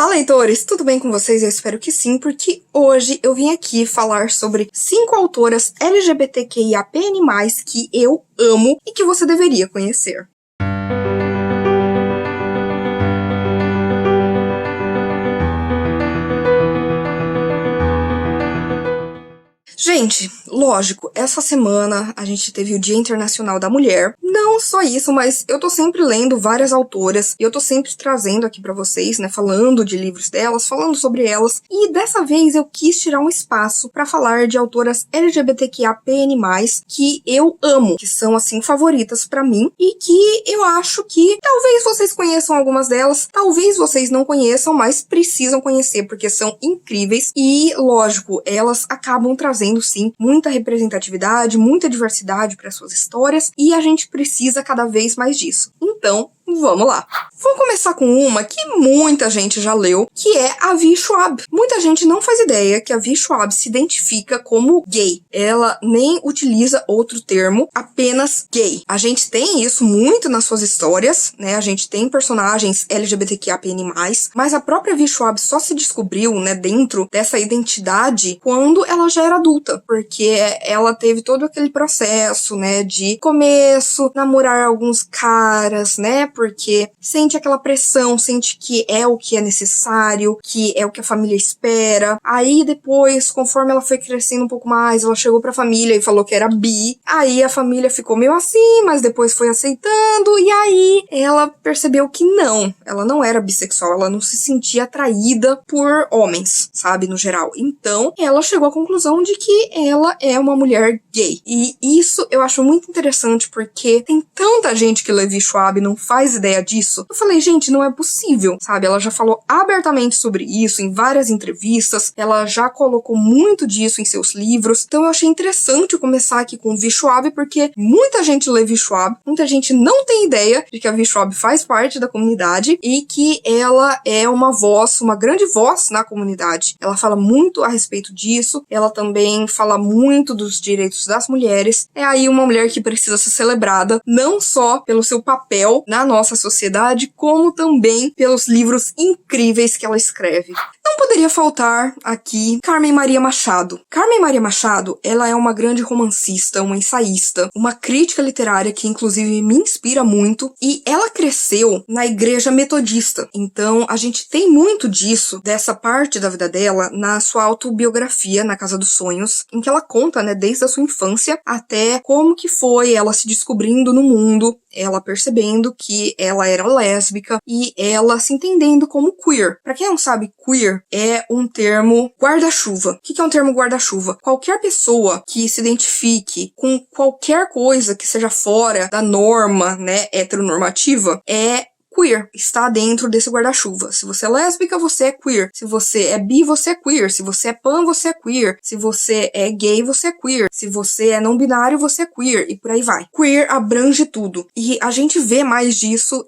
Olá, leitores! Tudo bem com vocês? Eu espero que sim, porque hoje eu vim aqui falar sobre 5 autoras LGBTQIAPN+, que eu amo e que você deveria conhecer. Gente, lógico, essa semana a gente teve o Dia Internacional da Mulher. Não só isso, mas eu tô sempre lendo várias autoras e eu tô sempre trazendo aqui pra vocês, né, falando de livros delas, falando sobre elas. E dessa vez eu quis tirar um espaço pra falar de autoras LGBTQIAPN+, que eu amo, que são, assim, favoritas pra mim e que eu acho que talvez vocês conheçam algumas delas, talvez vocês não conheçam, mas precisam conhecer porque são incríveis e, lógico, elas acabam trazendo sim, muita representatividade, muita diversidade para suas histórias, e a gente precisa cada vez mais disso. Então, vamos lá. Vou começar com uma que muita gente já leu, que é a Vi Schwab. Muita gente não faz ideia que a Vi Schwab se identifica como gay. Ela nem utiliza outro termo, apenas gay. A gente tem isso muito nas suas histórias, né? A gente tem personagens LGBTQIAPN+, mas a própria Vi Schwab só se descobriu, né, dentro dessa identidade quando ela já era adulta, porque ela teve todo aquele processo, né, de começo, namorar alguns caras, né, porque sente aquela pressão, sente que é o que é necessário, que é o que a família espera. Aí depois, conforme ela foi crescendo um pouco mais, ela chegou pra família e falou que era bi. Aí a família ficou meio assim, mas depois foi aceitando, e aí ela percebeu que não, ela não era bissexual, ela não se sentia atraída por homens, sabe, no geral. Então, ela chegou à conclusão de que ela é uma mulher gay. E isso eu acho muito interessante, porque tem tanta gente que lê Vi Schwab e não faz ideia disso. Eu falei, gente, não é possível, sabe? Ela já falou abertamente sobre isso em várias entrevistas, ela já colocou muito disso em seus livros, então eu achei interessante começar aqui com Vi Schwab, porque muita gente lê Vi Schwab, muita gente não tem ideia de que a Vi Schwab faz parte da comunidade e que ela é uma voz, uma grande voz na comunidade. Ela fala muito a respeito disso, ela também fala muito dos direitos das mulheres, é aí uma mulher que precisa ser celebrada, não só pelo seu papel na nossa sociedade, como também pelos livros incríveis que ela escreve. Não poderia faltar aqui Carmen Maria Machado. Carmen Maria Machado, ela é uma grande romancista, uma ensaísta, uma crítica literária que inclusive me inspira muito, e ela cresceu na igreja metodista. Então a gente tem muito disso, dessa parte da vida dela, na sua autobiografia, Na Casa dos Sonhos, em que ela conta, né, desde a sua infância até como que foi ela se descobrindo no mundo, ela percebendo que ela era lésbica e ela se entendendo como queer. Pra quem não sabe, queer é um termo guarda-chuva. O que é um termo guarda-chuva? Qualquer pessoa que se identifique com qualquer coisa que seja fora da norma, né, heteronormativa, é queer, está dentro desse guarda-chuva. Se você é lésbica, você é queer. Se você é bi, você é queer. Se você é pan, você é queer. Se você é gay, você é queer. Se você é não binário, você é queer. E por aí vai. Queer abrange tudo. E a gente vê mais disso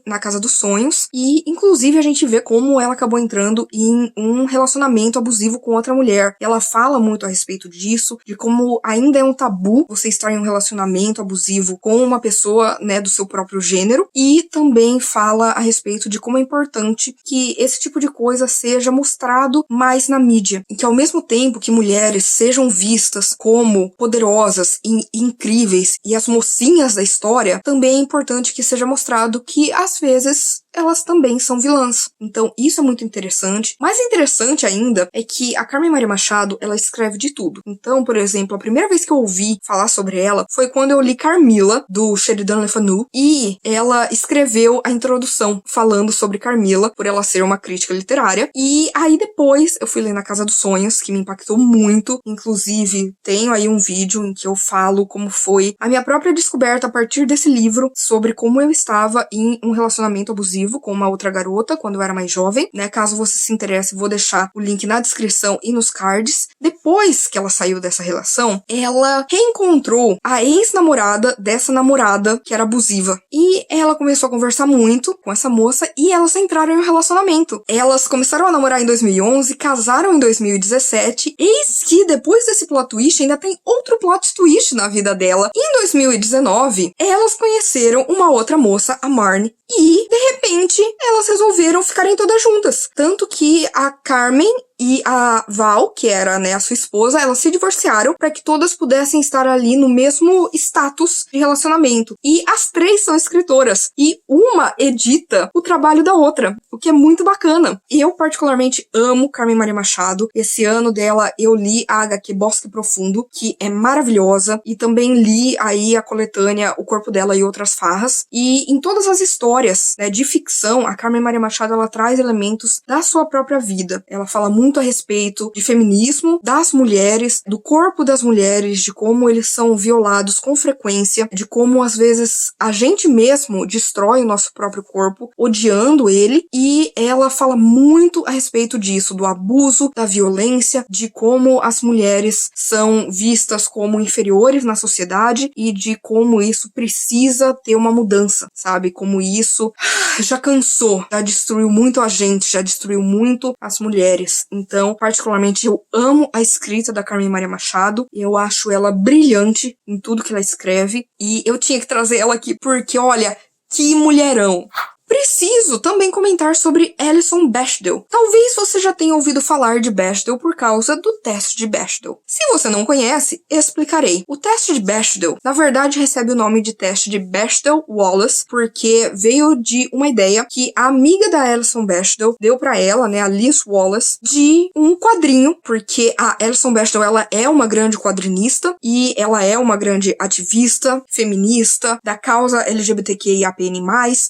Na Casa dos Sonhos. E, inclusive, a gente vê como ela acabou entrando em um relacionamento abusivo com outra mulher. Ela fala muito a respeito disso, de como ainda é um tabu você estar em um relacionamento abusivo com uma pessoa, né, do seu próprio gênero. E também fala a respeito de como é importante que esse tipo de coisa seja mostrado mais na mídia, e que ao mesmo tempo que mulheres sejam vistas como poderosas e incríveis e as mocinhas da história, também é importante que seja mostrado que às vezes elas também são vilãs. Então isso é muito interessante. Mais interessante ainda é que a Carmen Maria Machado, ela escreve de tudo. Então, por exemplo, a primeira vez que eu ouvi falar sobre ela foi quando eu li Carmila, do Sheridan Le Fanu, e ela escreveu a introdução falando sobre Carmila, por ela ser uma crítica literária. E aí depois eu fui ler Na Casa dos Sonhos, que me impactou muito. Inclusive, tenho aí um vídeo em que eu falo como foi a minha própria descoberta a partir desse livro, sobre como eu estava em um relacionamento abusivo com uma outra garota quando eu era mais jovem, né? Caso você se interesse, vou deixar o link na descrição e nos cards. Depois que ela saiu dessa relação, ela reencontrou a ex-namorada dessa namorada que era abusiva. E ela começou a conversar muito com essa moça e elas entraram em um relacionamento. Elas começaram a namorar em 2011, casaram em 2017, eis que depois desse plot twist ainda tem outro plot twist na vida dela. Em 2019, elas conheceram uma outra moça, a Marnie, e de repente repente, elas resolveram ficarem todas juntas. Tanto que a Carmen e a Val, que era, né, a sua esposa, elas se divorciaram para que todas pudessem estar ali no mesmo status de relacionamento. E as três são escritoras. E uma edita o trabalho da outra, o que é muito bacana. Eu, particularmente, amo Carmen Maria Machado. Esse ano dela, eu li a HQ Bosque Profundo, que é maravilhosa. E também li aí a coletânea O Corpo Dela e Outras Farras. E em todas as histórias, né, de ficção, a Carmen Maria Machado, ela traz elementos da sua própria vida. Ela fala muito a respeito de feminismo, das mulheres, do corpo das mulheres, de como eles são violados com frequência, de como às vezes a gente mesmo destrói o nosso próprio corpo, odiando ele, e ela fala muito a respeito disso, do abuso, da violência, de como as mulheres são vistas como inferiores na sociedade e de como isso precisa ter uma mudança, sabe? Como isso já cansou, já destruiu muito a gente, já destruiu muito as mulheres. Então, particularmente, eu amo a escrita da Carmen Maria Machado. Eu acho ela brilhante em tudo que ela escreve. E eu tinha que trazer ela aqui porque, olha, que mulherão! Preciso também comentar sobre Alison Bechdel. Talvez você já tenha ouvido falar de Bechdel por causa do teste de Bechdel. Se você não conhece, explicarei. O teste de Bechdel, na verdade, recebe o nome de teste de Bechdel-Wallace, porque veio de uma ideia que a amiga da Alison Bechdel deu pra ela, né, a Liz Wallace, de um quadrinho, porque a Alison Bechdel, ela é uma grande quadrinista e ela é uma grande ativista, feminista, da causa LGBTQIAPN+,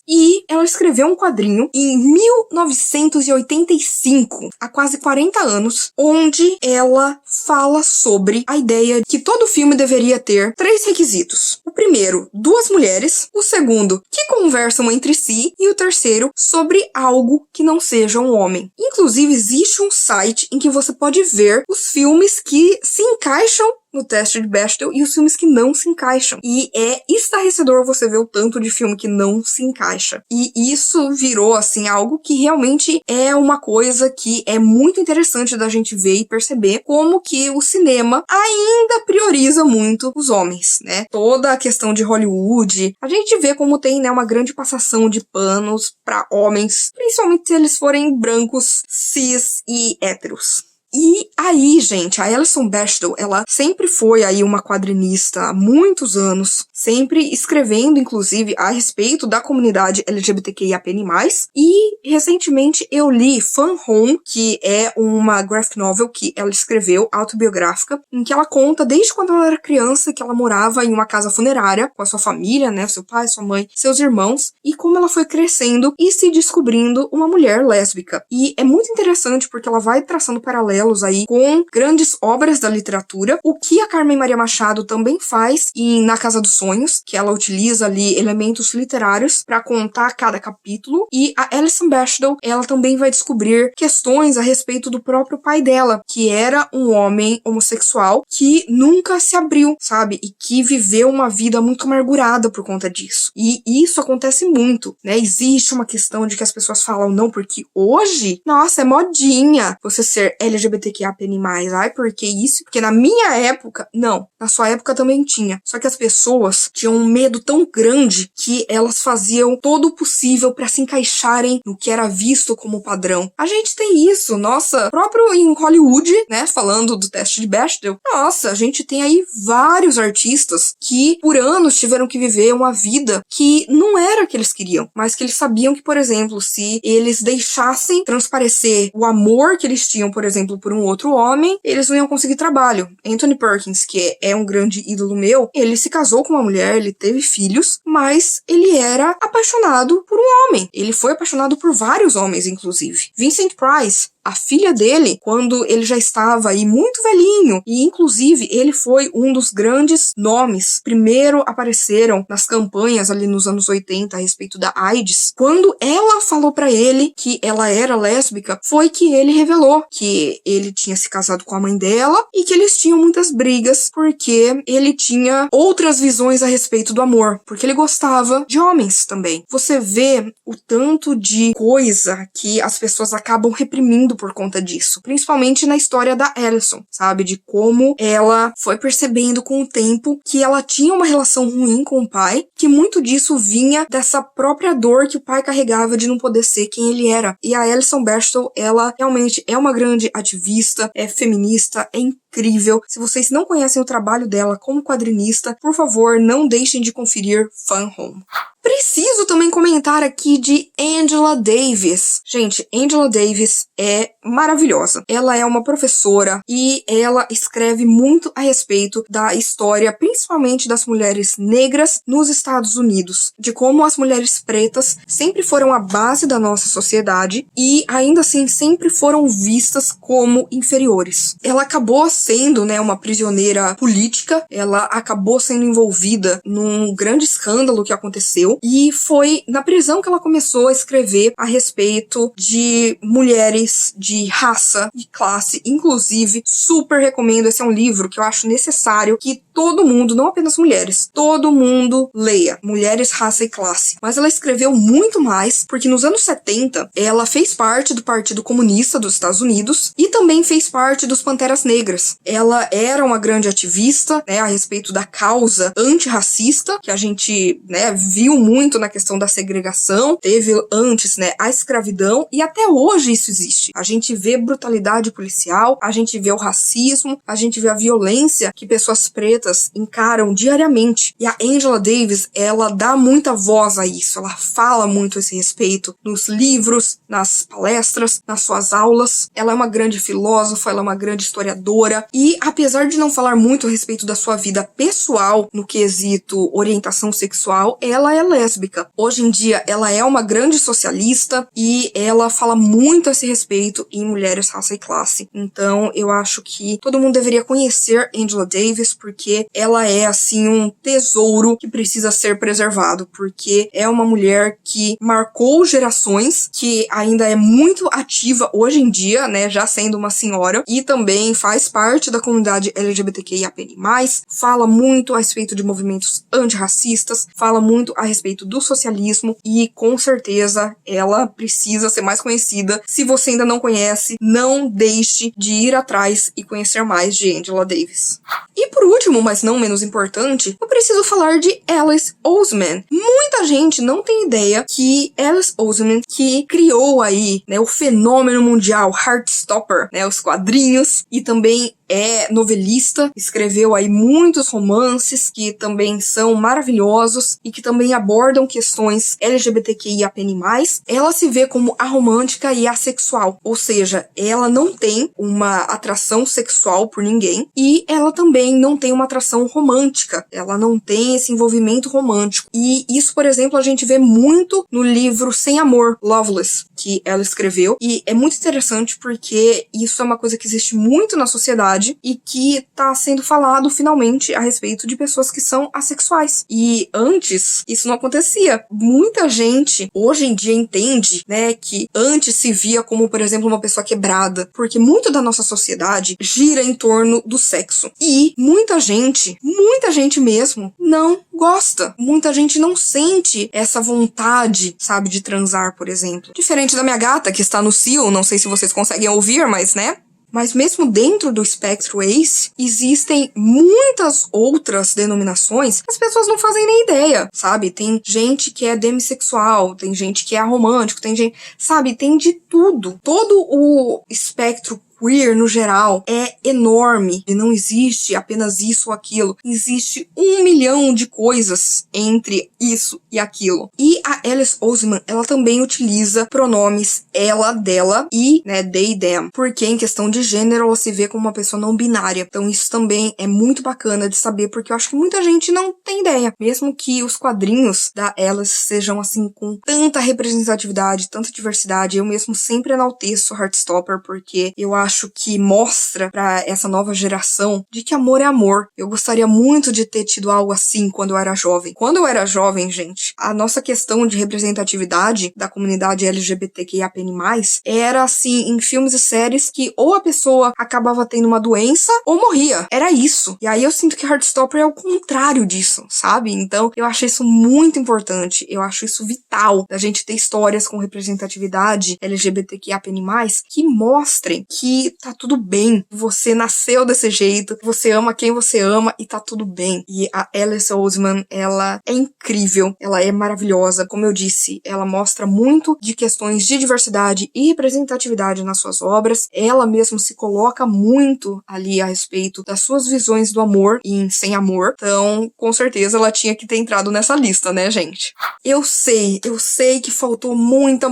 e ela escreveu um quadrinho em 1985, há quase 40 anos, onde ela fala sobre a ideia de que todo filme deveria ter 3 requisitos. O primeiro, 2 mulheres. O segundo, que conversam entre si. E o terceiro, sobre algo que não seja um homem. Inclusive, existe um site em que você pode ver os filmes que se encaixam no teste de Bechdel e os filmes que não se encaixam. E é estarrecedor você ver o tanto de filme que não se encaixa. E isso virou, assim, algo que realmente é uma coisa que é muito interessante da gente ver e perceber como que o cinema ainda prioriza muito os homens, né? Toda a questão de Hollywood, a gente vê como tem, né, uma grande passação de panos para homens, principalmente se eles forem brancos, cis e héteros. E aí, gente, a Alison Bechdel, ela sempre foi aí uma quadrinista há muitos anos, sempre escrevendo, inclusive, a respeito da comunidade LGBTQIAPN+. E, recentemente, eu li Fun Home, que é uma graphic novel que ela escreveu, autobiográfica, em que ela conta desde quando ela era criança que ela morava em uma casa funerária com a sua família, né, seu pai, sua mãe, seus irmãos, e como ela foi crescendo e se descobrindo uma mulher lésbica. E é muito interessante porque ela vai traçando paralelos aí com grandes obras da literatura, o que a Carmen Maria Machado também faz Na Casa dos Sonhos, que ela utiliza ali elementos literários para contar cada capítulo, e a Alison Bechdel, ela também vai descobrir questões a respeito do próprio pai dela, que era um homem homossexual que nunca se abriu, sabe? E que viveu uma vida muito amargurada por conta disso. E isso acontece muito, né? Existe uma questão de que as pessoas falam, não, porque hoje, nossa, é modinha você ser LGBTQIAPN+, ai, porque isso? Porque na minha época, não, na sua época também tinha. Só que as pessoas tinham um medo tão grande que elas faziam todo o possível para se encaixarem no que era visto como padrão. A gente tem isso, nossa, próprio em Hollywood, né, falando do teste de Bechdel, nossa, a gente tem aí vários artistas que por anos tiveram que viver uma vida que não era a que eles queriam, mas que eles sabiam que, por exemplo, se eles deixassem transparecer o amor que eles tinham, por exemplo, por um outro homem, eles não iam conseguir trabalho. Anthony Perkins, que é um grande ídolo meu, ele se casou com uma mulher, ele teve filhos, mas ele era apaixonado por um homem. Ele foi apaixonado por vários homens, inclusive. Vincent Price, a filha dele, quando ele já estava aí muito velhinho, e inclusive ele foi um dos grandes nomes, primeiro apareceram nas campanhas ali nos anos 80 a respeito da AIDS, quando ela falou pra ele que ela era lésbica, foi que ele revelou que ele tinha se casado com a mãe dela e que eles tinham muitas brigas porque ele tinha outras visões a respeito do amor, porque ele gostava de homens também. Você vê o tanto de coisa que as pessoas acabam reprimindo por conta disso, principalmente na história da Allison, sabe? De como ela foi percebendo com o tempo que ela tinha uma relação ruim com o pai, que muito disso vinha dessa própria dor que o pai carregava de não poder ser quem ele era. E a Alison Bechdel, ela realmente é uma grande ativista, é feminista, é incrível. Se vocês não conhecem o trabalho dela como quadrinista, por favor, não deixem de conferir Fun Home. Preciso também comentar aqui de Angela Davis. Gente, Angela Davis é maravilhosa. Ela é uma professora e ela escreve muito a respeito da história, principalmente das mulheres negras nos Estados Unidos, de como as mulheres pretas sempre foram a base da nossa sociedade e ainda assim sempre foram vistas como inferiores. Ela acabou sendo, uma prisioneira política, ela acabou sendo envolvida num grande escândalo que aconteceu e foi na prisão que ela começou a escrever a respeito de mulheres de raça e classe. Inclusive, super recomendo, esse é um livro que eu acho necessário que todo mundo, não apenas mulheres, todo mundo leia. Mulheres, Raça e Classe. Mas ela escreveu muito mais, porque nos anos 70, ela fez parte do Partido Comunista dos Estados Unidos e também fez parte dos Panteras Negras. Ela era uma grande ativista, a respeito da causa antirracista, que a gente, viu muito na questão da segregação. Teve antes, a escravidão, e até hoje isso existe. A gente vê brutalidade policial, a gente vê o racismo, a gente vê a violência que pessoas pretas encaram diariamente. E a Angela Davis, ela dá muita voz a isso, ela fala muito a esse respeito nos livros, nas palestras, nas suas aulas. Ela é uma grande filósofa, ela é uma grande historiadora e, apesar de não falar muito a respeito da sua vida pessoal no quesito orientação sexual, ela é lésbica. Hoje em dia, ela é uma grande socialista e ela fala muito a esse respeito em Mulheres, Raça e Classe. Então, eu acho que todo mundo deveria conhecer Angela Davis, porque ela é, assim, um tesouro que precisa ser preservado, porque é uma mulher que marcou gerações, que ainda é muito ativa hoje em dia, já sendo uma senhora, e também faz parte da comunidade LGBTQIAPN+, fala muito a respeito de movimentos antirracistas, fala muito a respeito do socialismo e, com certeza, ela precisa ser mais conhecida. Se você ainda não conhece, não deixe de ir atrás e conhecer mais de Angela Davis. E por último, mas não menos importante, eu preciso falar de Alice Oseman. Muita gente não tem ideia que Alice Oseman, que criou aí, o fenômeno mundial Heartstopper, os quadrinhos, e também é novelista, escreveu aí muitos romances que também são maravilhosos e que também abordam questões LGBTQIAPN+. Ela se vê como aromântica e assexual, ou seja, ela não tem uma atração sexual por ninguém e ela também não tem uma atração romântica, ela não tem esse envolvimento romântico. E isso, por exemplo, a gente vê muito no livro Sem Amor, Loveless, que ela escreveu, e é muito interessante porque isso é uma coisa que existe muito na sociedade e que está sendo falado finalmente a respeito de pessoas que são assexuais. E antes, isso não acontecia. Muita gente hoje em dia entende, que antes se via como, por exemplo, uma pessoa quebrada, porque muito da nossa sociedade gira em torno do sexo. E muita gente mesmo, não gosta. Muita gente não sente essa vontade, sabe, de transar, por exemplo. Diferente da minha gata, que está no cio, não sei se vocês conseguem ouvir, mas, Mas mesmo dentro do espectro ace, existem muitas outras denominações que as pessoas não fazem nem ideia, sabe? Tem gente que é demissexual, tem gente que é aromântico, tem gente, sabe? Tem de tudo. Todo o espectro queer, no geral, é enorme e não existe apenas isso ou aquilo. Existe 1 milhão de coisas entre isso e aquilo. E a Alice Oseman, ela também utiliza pronomes ela, dela e, they, them, porque em questão de gênero ela se vê como uma pessoa não binária. Então isso também é muito bacana de saber, porque eu acho que muita gente não tem ideia. Mesmo que os quadrinhos da Alice sejam assim com tanta representatividade, tanta diversidade, eu mesmo sempre enalteço Heartstopper, porque eu acho acho que mostra pra essa nova geração de que amor é amor. Eu gostaria muito de ter tido algo assim quando eu era jovem. Quando eu era jovem, gente, a nossa questão de representatividade da comunidade LGBTQIAPN+, era assim, em filmes e séries que ou a pessoa acabava tendo uma doença ou morria. Era isso. E aí eu sinto que Heartstopper é o contrário disso, sabe? Então eu acho isso muito importante. Eu acho isso vital da gente ter histórias com representatividade LGBTQIAPN+, que mostrem que tá tudo bem. Você nasceu desse jeito, você ama quem você ama e tá tudo bem. E a Alice Oseman, ela é incrível, ela é maravilhosa. Como eu disse, ela mostra muito de questões de diversidade e representatividade nas suas obras. Ela mesmo se coloca muito ali a respeito das suas visões do amor e em Sem Amor. Então, com certeza ela tinha que ter entrado nessa lista, né, gente? Eu sei que faltou muita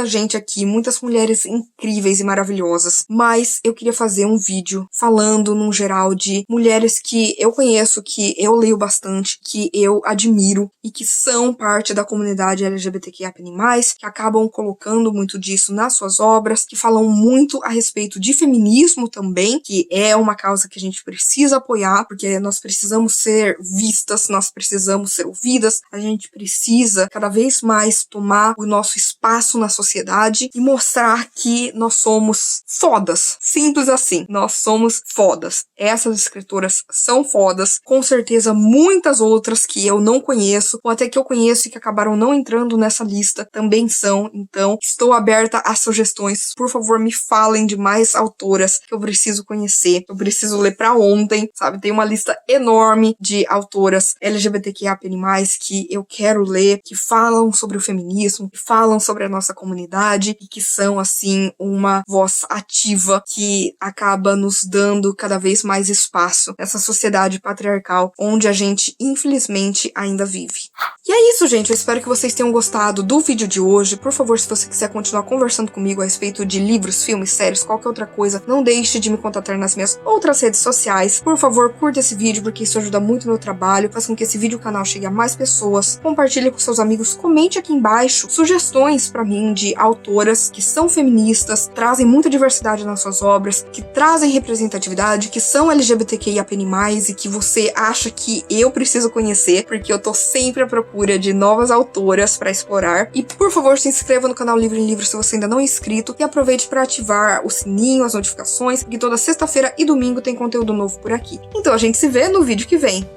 gente aqui, muitas mulheres incríveis e maravilhosas, mas eu queria fazer um vídeo falando num geral de mulheres que eu conheço, que eu leio bastante, que eu admiro e que são parte da comunidade LGBTQIAPN+, que acabam colocando muito disso nas suas obras, que falam muito a respeito de feminismo também, que é uma causa que a gente precisa apoiar, porque nós precisamos ser vistas, nós precisamos ser ouvidas, a gente precisa cada vez mais tomar o nosso espaço na sociedade e mostrar que nós somos fodas. Simples assim, nós somos fodas. Essas escritoras são fodas, com certeza muitas outras que eu não conheço, ou até que eu conheço e que acabaram não entrando nessa lista também são, então estou aberta a sugestões. Por favor, me falem de mais autoras que eu preciso conhecer, eu preciso ler pra ontem, sabe? Tem uma lista enorme de autoras LGBTQIAPN+, que eu quero ler, que falam sobre o feminismo, que falam sobre a nossa comunidade e que são, assim, uma voz ativa que acaba nos dando cada vez mais espaço nessa sociedade patriarcal onde a gente, infelizmente, ainda vive. E é isso, gente. Eu espero que vocês tenham gostado do vídeo de hoje. Por favor, se você quiser continuar conversando comigo a respeito de livros, filmes, séries, qualquer outra coisa, não deixe de me contatar nas minhas outras redes sociais. Por favor, curta esse vídeo, porque isso ajuda muito o meu trabalho, faz com que esse vídeo canal chegue a mais pessoas. Compartilhe com seus amigos, comente aqui embaixo sugestões pra mim de autoras que são feministas, trazem muita diversidade nas suas obras, que trazem representatividade, que são LGBTQIAPN+, e que você acha que eu preciso conhecer, porque eu tô sempre à procura de novas autoras pra explorar. E por favor, se inscreva no canal Livro em Livro se você ainda não é inscrito, e aproveite pra ativar o sininho, as notificações, porque toda sexta-feira e domingo tem conteúdo novo por aqui. Então a gente se vê no vídeo que vem.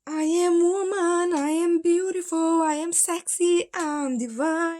I am woman, I am beautiful, I am sexy, I'm divine.